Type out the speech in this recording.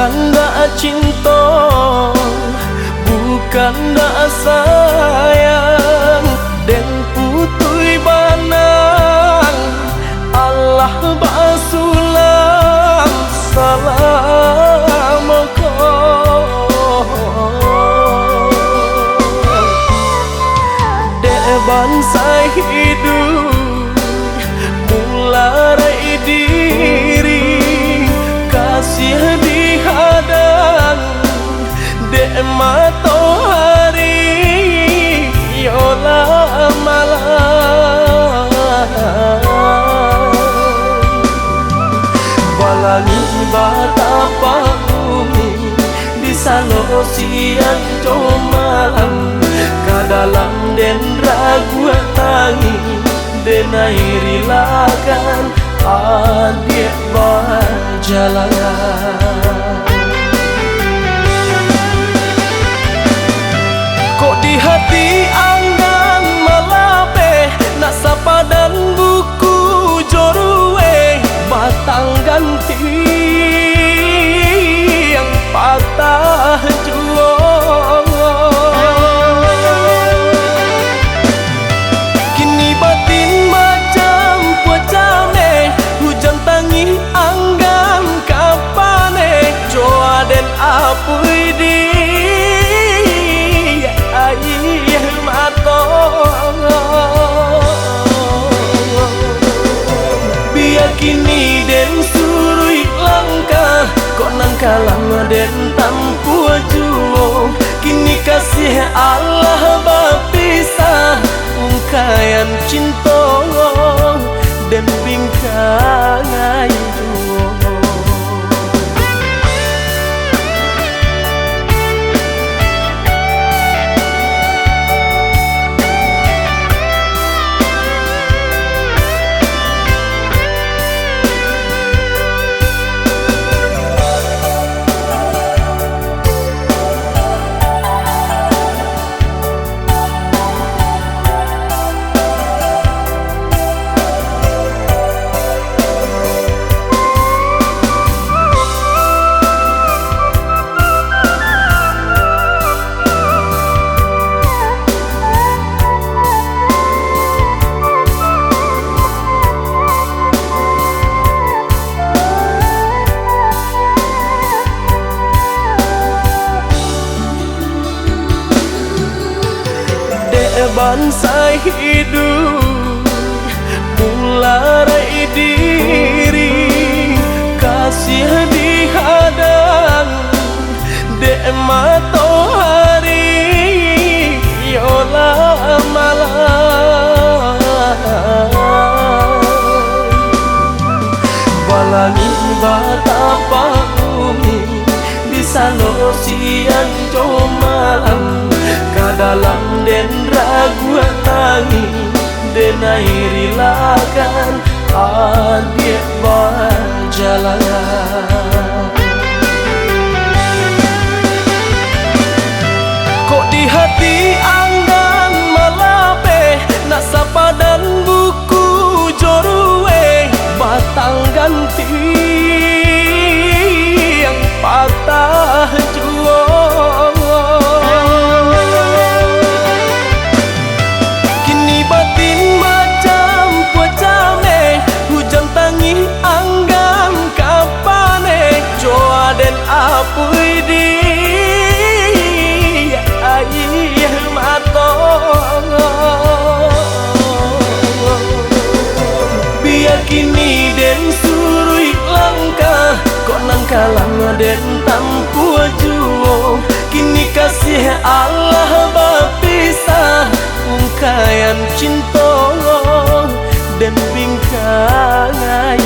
bukan dak cinta, bukan dak sayang, dan putui banang Allah basulam salam dek bangsa hidup mulai diri kasih dihadang dek matahari yola malam balangi batapa bumi di salo siang malam kadalam den ragu tangi denai rilakan adik berjalan. Kok di hati anggan malape nak sapa dan buku jorue batang ganti yang patah jual. Kini batin macam pucame hujan tangi anggan kapane joa den apui di air mata biar kini den surui langkah kok nangkalang den tampu juo kini kasih Allah bapisah ungkayan cinta dan bingkai duo. Bangsa hidup mulai diri kasih dihadang dek matahari yola malam balangi batapa bumi di salo siang malam kadalam den ragu tangi denai rilakan adik berjalan. Kok di hati anggan malape nak sapa dan buku jorue batang ganti yang patah jual. Apui di air mata biar kini den surui langkah kok nangkalang den tampu juo kini kasih Allah bapisah ungkayan cinta dan bingkai